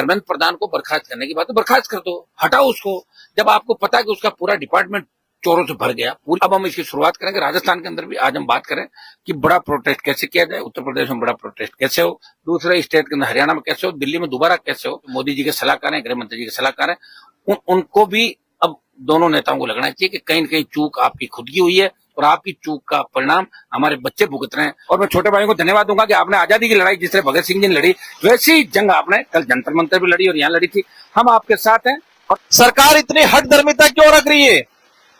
धर्मेंद्र प्रधान को बर्खास्त करने की बात है, बर्खास्त कर दो, हटाओ उसको। जब आपको पता है कि उसका पूरा डिपार्टमेंट चोरों से भर गया पूरी। अब हम इसकी शुरुआत करेंगे राजस्थान के अंदर भी। आज हम बात करें कि बड़ा प्रोटेस्ट कैसे किया जाए, उत्तर प्रदेश में बड़ा प्रोटेस्ट कैसे हो, दूसरे स्टेट के अंदर हरियाणा में कैसे हो, दिल्ली में दोबारा कैसे हो। मोदी जी के सलाहकार हैं, गृह मंत्री जी के सलाहकार हैं, उनको भी अब दोनों नेताओं को लगना चाहिए कि कहीं न कहीं चूक आपकी खुद की हुई है और आपकी चूक का परिणाम हमारे बच्चे भुगत रहे हैं। और मैं छोटे भाइयों को धन्यवाद दूंगा कि आपने आजादी की लड़ाई जिस तरह भगत सिंह जी ने लड़ी, वैसी जंग आपने कल जंतर मंतर भी लड़ी और यहाँ लड़ी थी। हम आपके साथ हैं। और सरकार इतनी हठधर्मिता क्यों रख रही है?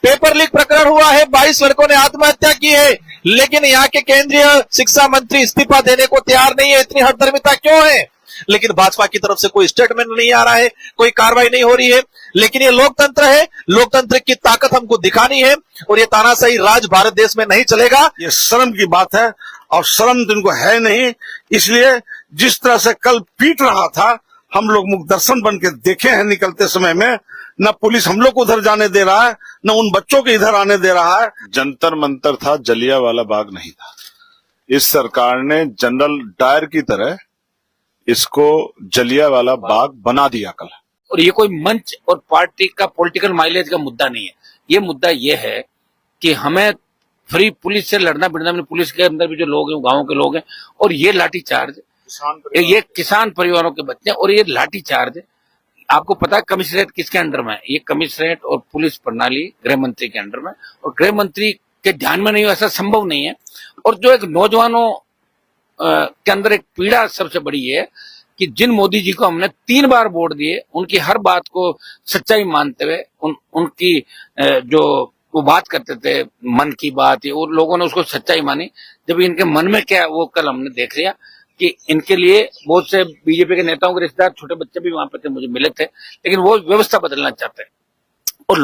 पेपर लीक प्रकरण हुआ है, 22 लड़कों ने आत्महत्या की है, लेकिन यहाँ के केंद्रीय शिक्षा मंत्री इस्तीफा देने को तैयार नहीं है। इतनी हठधर्मिता क्यों है? लेकिन भाजपा की तरफ से कोई स्टेटमेंट नहीं आ रहा है, कोई कार्रवाई नहीं हो रही है। लेकिन ये लोकतंत्र है, लोकतंत्र की ताकत हमको दिखानी है और ये तानाशाही राज भारत देश में नहीं चलेगा। ये शर्म की बात है और शर्म तो इनको है नहीं। इसलिए जिस तरह से कल पीट रहा था, हम लोग मुख दर्शन बन के देखे हैं। निकलते समय में न पुलिस हम लोग को उधर जाने दे रहा है, न उन बच्चों के इधर आने दे रहा है। जंतर मंतर था, जलियांवाला बाग नहीं था। इस सरकार ने जनरल डायर की तरह इसको जलियांवाला बाग बना दिया कल। और ये कोई मंच और पार्टी का पॉलिटिकल माइलेज का मुद्दा नहीं है। ये मुद्दा ये है कि हमें फ्री पुलिस से लड़ना भिड़ना, पुलिस के अंदर भी जो लोग हैं गांव के लोग हैं, और ये लाठीचार्ज, ये किसान परिवारों के बच्चे, और ये लाठीचार्ज आपको पता है कमिश्नरेट किसके अंडर में है? ये कमिश्नरेट और पुलिस प्रणाली गृह मंत्री के अंडर में, और गृह मंत्री के ध्यान में नहीं हो, ऐसा संभव नहीं है। और जो एक नौजवानों के अंदर एक पीड़ा सबसे बड़ी है कि जिन मोदी जी को हमने 3 बार वोट दिए, उनकी हर बात को सच्चाई मानते हुए उनकी जो वो बात करते थे मन की बात, वो लोगों ने उसको सच्चाई मानी। जब इनके मन में क्या है वो कल हमने देख लिया कि इनके लिए बहुत से बीजेपी के नेताओं के रिश्तेदार, छोटे बच्चे भी वहां पे थे, मुझे मिले थे, लेकिन वो व्यवस्था बदलना चाहते हैं। और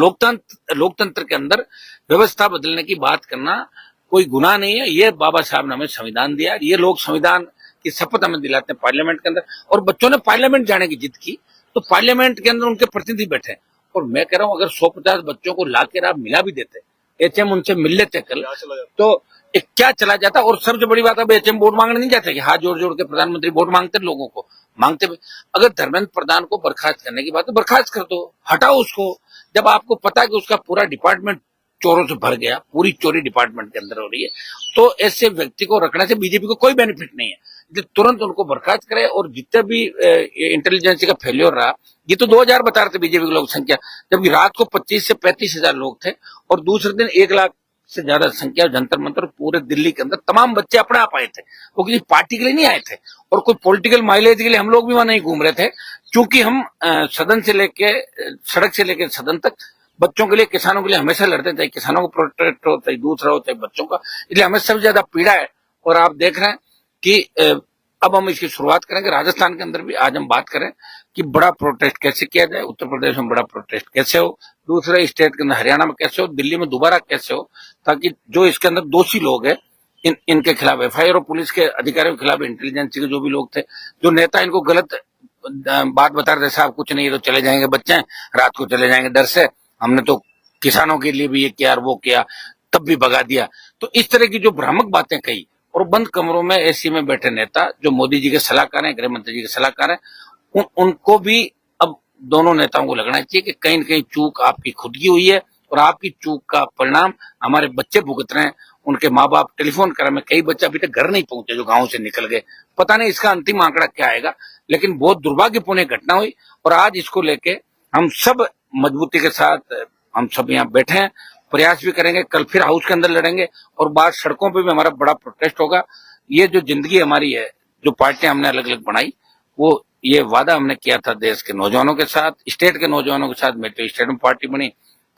लोकतंत्र के अंदर व्यवस्था बदलने की बात करना कोई गुनाह नहीं है। ये बाबा साहब ने हमें संविधान दिया, ये लोग संविधान की शपथ हमें दिलाते हैं पार्लियामेंट के अंदर। और बच्चों ने पार्लियामेंट जाने की जिद की, तो पार्लियामेंट के अंदर उनके प्रतिनिधि बैठे। और मैं कह रहा हूं अगर 150 बच्चों को लाकर आप मिला भी देते, एचएम उनसे मिल लेते कल, तो क्या चला जाता। और सबसे बड़ी बात, अब एचएम वोट मांगने नहीं जाते कि हाथ जोड़ जोड़ के प्रधानमंत्री वोट मांगते लोगों को, मांगते। अगर धर्मेंद्र प्रधान को बर्खास्त करने की बात है, बर्खास्त कर दो, हटाओ उसको। जब आपको पता है कि उसका पूरा डिपार्टमेंट चोरों से भर गया, पूरी चोरी डिपार्टमेंट के अंदर हो रही है, तो ऐसे व्यक्ति को रखने से बीजेपी को कोई बेनिफिट नहीं है। तुरंत उनको बर्खास्त करे। और जितने भी इंटेलिजेंस का फेल्योर रहा, ये तो 2000 बता रहे थे बीजेपी की लोक संख्या, जबकि रात को 25 से 35 हजार लोग थे, और दूसरे दिन 1 लाख से ज्यादा संख्या जंतर मंतर पूरे दिल्ली के अंदर। तमाम बच्चे अपने आप आए थे, वो किसी पार्टी के लिए नहीं आए थे, और कोई पॉलिटिकल माइलेज के लिए हम लोग भी वहां नहीं घूम रहे थे। क्योंकि हम सदन से लेके सड़क से लेके सदन तक बच्चों के लिए, किसानों के लिए हमेशा लड़ते थे। किसानों को प्रोटेक्ट हो, चाहे दूसरा हो, चाहे बच्चों का, इसलिए हमें सबसे ज्यादा पीड़ा है। और आप देख रहे हैं कि अब हम इसकी शुरुआत करेंगे राजस्थान के अंदर भी। आज हम बात करें कि बड़ा प्रोटेस्ट कैसे किया जाए, उत्तर प्रदेश में बड़ा प्रोटेस्ट कैसे हो, दूसरे स्टेट के अंदर हरियाणा में कैसे हो, दिल्ली में दोबारा कैसे हो, ताकि जो इसके अंदर दोषी लोग हैं इनके खिलाफ एफआईआर हो, पुलिस के अधिकारियों के खिलाफ, इंटेलिजेंस के जो भी लोग थे, जो नेता इनको गलत बात बता रहे थे, साहब कुछ नहीं तो चले जाएंगे बच्चे, रात को चले जाएंगे डर से, हमने तो किसानों के लिए भी ये किया और वो किया, तब भी भगा दिया। तो इस तरह की जो भ्रामक बातें कही, और बंद कमरों में एसी में बैठे नेता जो मोदी जी के सलाहकार हैं, गृह मंत्री जी के सलाहकार हैं, उनको भी अब दोनों नेताओं को लगना चाहिए कि कहीं न कहीं चूक आपकी खुद की हुई है और आपकी चूक का परिणाम हमारे बच्चे भुगत रहे हैं। उनके माँ बाप टेलीफोन कर रहे हैं, कई बच्चे अभी तक घर नहीं पहुंचे जो गांव से निकल गए। पता नहीं इसका अंतिम आंकड़ा क्या आएगा, लेकिन बहुत दुर्भाग्यपूर्ण घटना हुई। और आज इसको लेके हम सब मजबूती के साथ हम सब यहाँ बैठे हैं, प्रयास भी करेंगे। कल फिर हाउस के अंदर लड़ेंगे और बाद सड़कों पे भी हमारा बड़ा प्रोटेस्ट होगा। ये जो जिंदगी हमारी है, जो पार्टियां हमने अलग अलग बनाई, वो ये वादा हमने किया था देश के नौजवानों के साथ, स्टेट के नौजवानों के साथ। मेरी तो स्टेट में पार्टी बनी,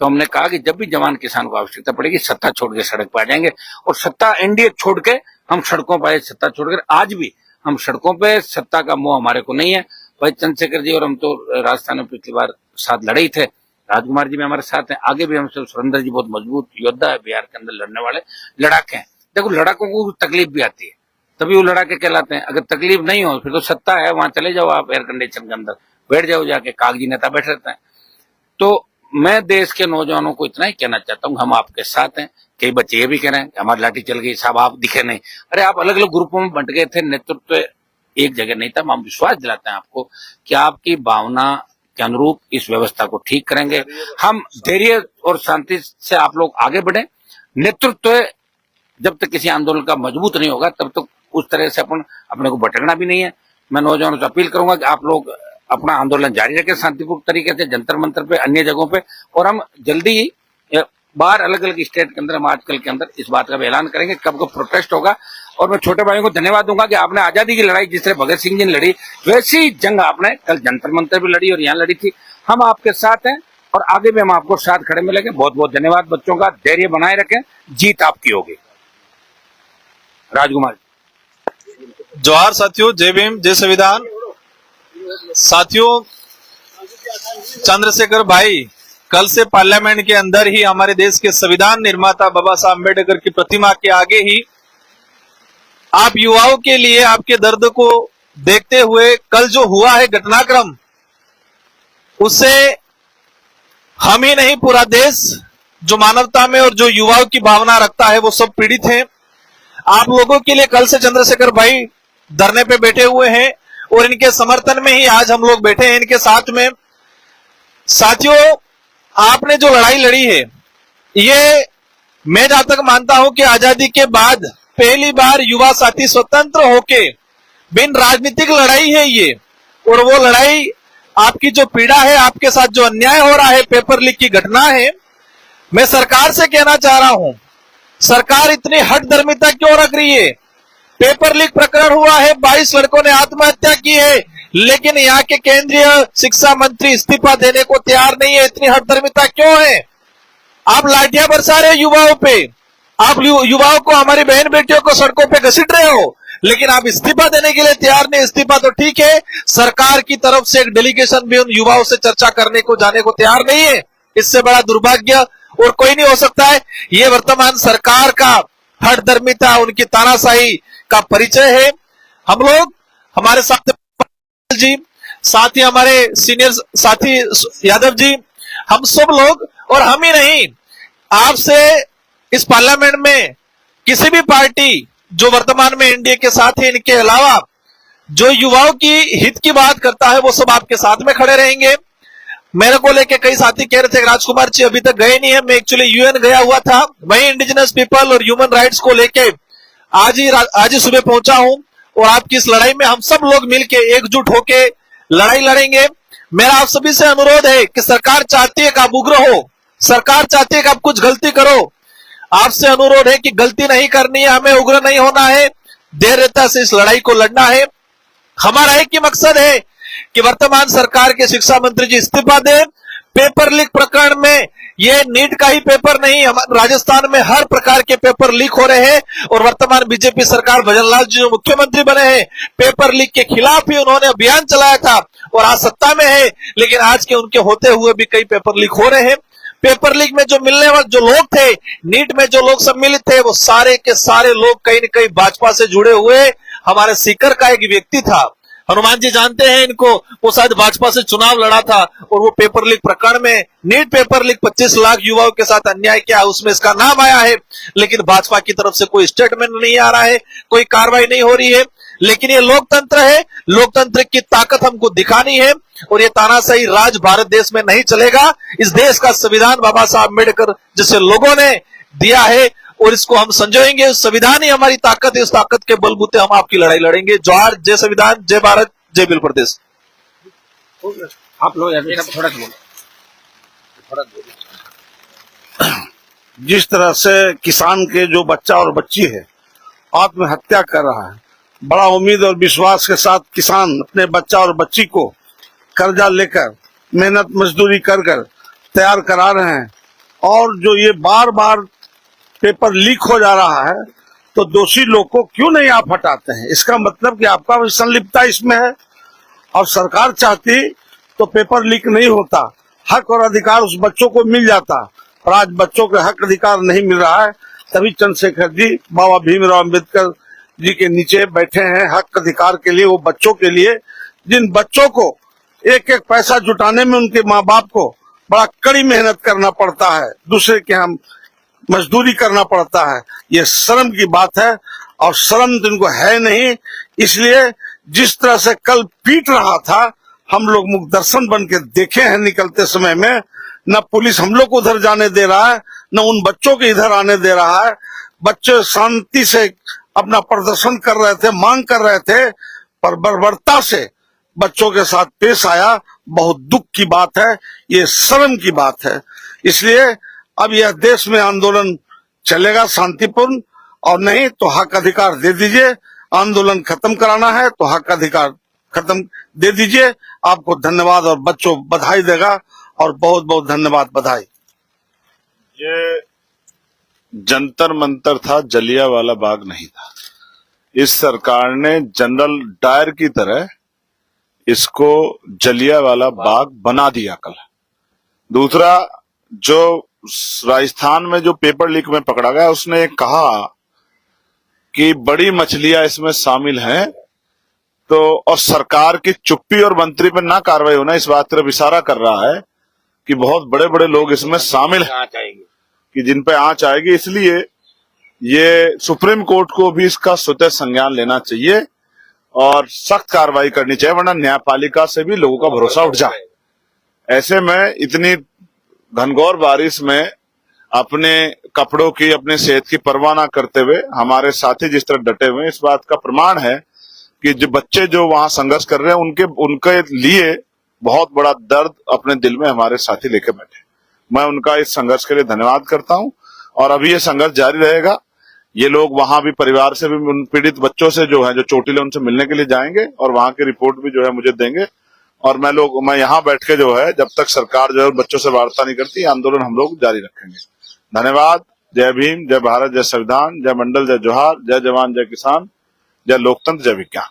तो हमने कहा कि जब भी जवान किसान को आवश्यकता पड़ेगी, सत्ता छोड़ के सड़क पर आ जाएंगे। और सत्ता एनडीए छोड़ के हम सड़कों पर आए, सत्ता छोड़कर आज भी हम सड़कों पे। सत्ता का मोह हमारे को नहीं है। भाई चंद्रशेखर जी और हम तो राजस्थान में पिछली बार साथ लड़े ही थे, राजकुमार जी भी हमारे साथ हैं, आगे भी हमसे। सुरेंद्र जी बहुत मजबूत योद्धा है, बिहार के अंदर लड़ने वाले लड़ाके हैं। देखो लड़ाकों को तकलीफ भी आती है, तभी वो लड़ाके कहलाते हैं। अगर तकलीफ नहीं हो फिर तो सत्ता है, वहां चले जाओ आप एयर कंडीशन के अंदर बैठ जाओ जाके, कागजी नेता बैठे रहते हैं। तो मैं देश के नौजवानों को इतना ही कहना चाहता हूँ, हम आपके साथ हैं। कई बच्चे ये भी कह रहे हैं कि हमारी लाठी चल गई, साहब आप दिखे नहीं। अरे आप अलग अलग ग्रुपों में बंट गए थे, नेतृत्व एक जगह नहीं था। हम विश्वास दिलाते हैं आपको कि आपकी भावना के अनुरूप इस व्यवस्था को ठीक करेंगे। हम धैर्य और शांति से आप लोग आगे बढ़े। नेतृत्व जब तक किसी आंदोलन का मजबूत नहीं होगा तब तक उस तरह से अपने को भटकना भी नहीं है। मैं नौजवानों से अपील करूंगा कि आप लोग अपना आंदोलन जारी रखें शांतिपूर्ण तरीके से, जंतर मंतर पे, अन्य जगहों पे, और हम जल्दी ही बाहर अलग अलग स्टेट के अंदर, हम आजकल के अंदर इस बात का भी ऐलान करेंगे कब कब प्रोटेस्ट होगा। और मैं छोटे भाइयों को धन्यवाद दूंगा कि आपने आजादी की लड़ाई जिस तरह भगत सिंह जी ने लड़ी, वैसी जंग आपने कल जंतर मंतर भी लड़ी और यहाँ लड़ी थी। हम आपके साथ हैं और आगे भी हम आपको साथ खड़े मिलेंगे। बहुत बहुत धन्यवाद बच्चों का, धैर्य बनाए रखें, जीत आपकी होगी। राजकुमार जोहार साथियों, जय भीम, जय संविधान। साथियों, चंद्रशेखर भाई कल से पार्लियामेंट के अंदर ही हमारे देश के संविधान निर्माता बाबा साहब अम्बेडकर की प्रतिमा के आगे ही आप युवाओं के लिए आपके दर्द को देखते हुए कल जो हुआ है घटनाक्रम, उससे हम ही नहीं पूरा देश जो मानवता में और जो युवाओं की भावना रखता है वो सब पीड़ित हैं। आप लोगों के लिए कल से चंद्रशेखर भाई धरने पे बैठे हुए हैं और इनके समर्थन में ही आज हम लोग बैठे हैं इनके साथ में। साथियों, आपने जो लड़ाई लड़ी है, ये मैं जहां तक मानता हूं कि आजादी के बाद पहली बार युवा साथी स्वतंत्र होके बिन राजनीतिक लड़ाई है ये। और वो लड़ाई, आपकी जो पीड़ा है, आपके साथ जो अन्याय हो रहा है, पेपर लीक की घटना है, मैं सरकार से कहना चाह रहा हूं, सरकार इतनी हठधर्मिता क्यों रख रही है? पेपर लीक प्रकरण हुआ है, 22 लड़कों ने आत्महत्या की है, लेकिन यहाँ के केंद्रीय शिक्षा मंत्री इस्तीफा देने को तैयार नहीं है। इतनी हठधर्मिता क्यों है? आप लाठियां बरसा रहे युवाओं पे, आप युवाओं को, हमारी बहन बेटियों को सड़कों पे घसीट रहे हो, लेकिन आप इस्तीफा देने के लिए तैयार नहीं। इस्तीफा तो ठीक है, सरकार की तरफ से एक डेलीगेशन भी उन युवाओं से चर्चा करने को जाने को तैयार नहीं है। इससे बड़ा दुर्भाग्य और कोई नहीं हो सकता है। ये वर्तमान सरकार का हठधर्मिता, उनकी तानाशाही का परिचय है। हम लोग, हमारे साथ जी, साथ ही हमारे सीनियर साथी यादव जी, हम सब लोग, और हम ही नहीं, आपसे इस पार्लियामेंट में किसी भी पार्टी जो वर्तमान में एनडीए के साथ है, इनके अलावा जो युवाओं की हित की बात करता है, वो सब आपके साथ में खड़े रहेंगे। मेरे को लेके कई साथी कह रहे थे राजकुमार जी अभी तक गए नहीं है। मैं एक्चुअली यूएन गया हुआ था, वहीं इंडिजिनस पीपल और ह्यूमन राइट्स को लेके आज ही सुबह पहुंचा हूं। और आपकी इस लड़ाई में हम सब लोग मिलके एकजुट होके लड़ाई लड़ेंगे। मेरा आप सभी से अनुरोध है कि सरकार चाहती है कि आप उग्र हो, सरकार चाहती है कि आप कुछ गलती करो। आपसे अनुरोध है कि गलती नहीं करनी है, हमें उग्र नहीं होना है, धैर्यता से इस लड़ाई को लड़ना है। हमारा एक ही मकसद है कि वर्तमान सरकार के शिक्षा मंत्री जी इस्तीफा दें। पेपर लीक प्रकरण में ये नीट का ही पेपर नहीं, राजस्थान में हर प्रकार के पेपर लीक हो रहे हैं। और वर्तमान बीजेपी सरकार, भजनलाल जी जो मुख्यमंत्री बने हैं, पेपर लीक के खिलाफ ही उन्होंने अभियान चलाया था और आज सत्ता में है, लेकिन आज के उनके होते हुए भी कई पेपर लीक हो रहे हैं। पेपर लीक में जो मिलने वाले जो लोग थे, नीट में जो लोग सम्मिलित थे, वो सारे के सारे लोग कहीं न कहीं भाजपा से जुड़े हुए हमारे सीकर का एक व्यक्ति था, हनुमान जी जानते हैं इनको, वो शायद भाजपा से चुनाव लड़ा था। और वो पेपर लीक प्रकरण में, नीट पेपर लीक 25 लाख युवाओं के साथ अन्याय किया, उसमें इसका नाम आया है, लेकिन भाजपा की तरफ से कोई स्टेटमेंट नहीं आ रहा है, कोई कार्रवाई नहीं हो रही है। लेकिन ये लोकतंत्र है, लोकतंत्र की ताकत हमको दिखानी है और ये तानाशाही राज भारत देश में नहीं चलेगा। इस देश का संविधान बाबा साहब अम्बेडकर जैसे लोगों ने दिया है और इसको हम संजोएंगे। संविधान ही हमारी ताकत है, इस ताकत के बलबूते हम आपकी लड़ाई लड़ेंगे। जोहार, जय संविधान, जय भारत, जय बिल प्रदेश। आप लोग थोड़ा जिस तरह से किसान के जो बच्चा और बच्ची है आत्महत्या कर रहा है, बड़ा उम्मीद और विश्वास के साथ किसान अपने बच्चा और बच्ची को कर्जा लेकर मेहनत मजदूरी कर कर तैयार करा रहे हैं। और जो ये बार बार पेपर लीक हो जा रहा है, तो दोषी लोग को क्यों नहीं आप हटाते हैं? इसका मतलब कि आपका भी संलिप्तता इसमें है। और सरकार चाहती तो पेपर लीक नहीं होता, हक और अधिकार उस बच्चों को मिल जाता। और आज बच्चों के हक अधिकार नहीं मिल रहा है, तभी चंद्रशेखर जी बाबा भीमराव अम्बेडकर जी के नीचे बैठे हैं हक अधिकार के लिए। वो बच्चों के लिए, जिन बच्चों को एक एक पैसा जुटाने में उनके माँ बाप को बड़ा कड़ी मेहनत करना पड़ता है, दूसरे के हम मजदूरी करना पड़ता है। ये शर्म की बात है और शर्म तो इनको है नहीं। इसलिए जिस तरह से कल पीट रहा था, हम लोग मुख दर्शन बन के देखे हैं निकलते समय में। न पुलिस हम लोग को उधर जाने दे रहा है, न उन बच्चों के इधर आने दे रहा है। बच्चे शांति से अपना प्रदर्शन कर रहे थे, मांग कर रहे थे, पर बर्बरता से बच्चों के साथ पेश आया। बहुत दुख की बात है, ये शर्म की बात है। इसलिए अब यह देश में आंदोलन चलेगा शांतिपूर्ण, और नहीं तो हक अधिकार दे दीजिए। आंदोलन खत्म कराना है तो हक अधिकार खत्म दे दीजिए। आपको धन्यवाद, और बच्चों बधाई देगा, और बहुत बहुत धन्यवाद, बधाई। ये जंतर मंतर था, जलियांवाला बाग नहीं था। इस सरकार ने जनरल डायर की तरह इसको जलियांवाला बाग बना दिया कल। दूसरा, जो राजस्थान में जो पेपर लीक में पकड़ा गया, उसने कहा कि बड़ी मछलियां इसमें शामिल हैं, तो और सरकार की चुप्पी और मंत्री पर ना कार्रवाई होना इस बात तरफ इशारा कर रहा है कि बहुत बड़े बड़े लोग इसमें शामिल हैं, कि जिन पे आंच आएगी। इसलिए ये सुप्रीम कोर्ट को भी इसका स्वतः संज्ञान लेना चाहिए और सख्त कार्रवाई करनी चाहिए, वरना न्यायपालिका से भी लोगों का भरोसा उठ जाए। ऐसे में इतनी घनघोर बारिश में अपने कपड़ों की, अपने सेहत की परवाह न करते हुए हमारे साथी जिस तरह डटे हुए, इस बात का प्रमाण है कि जो बच्चे जो वहां संघर्ष कर रहे हैं, उनके लिए बहुत बड़ा दर्द अपने दिल में हमारे साथी लेके बैठे। मैं उनका इस संघर्ष के लिए धन्यवाद करता हूं, और अभी ये संघर्ष जारी रहेगा। ये लोग वहां भी परिवार से भी, उन पीड़ित बच्चों से जो है, जो चोटिल, उनसे मिलने के लिए जाएंगे, और वहां की रिपोर्ट भी जो है मुझे देंगे। और मैं यहाँ बैठ के जो है, जब तक सरकार जो है बच्चों से वार्ता नहीं करती, आंदोलन हम लोग जारी रखेंगे। धन्यवाद। जय भीम, जय भारत, जय संविधान, जय मंडल, जय जोहार, जय जवान, जय किसान, जय लोकतंत्र, जय विज्ञान।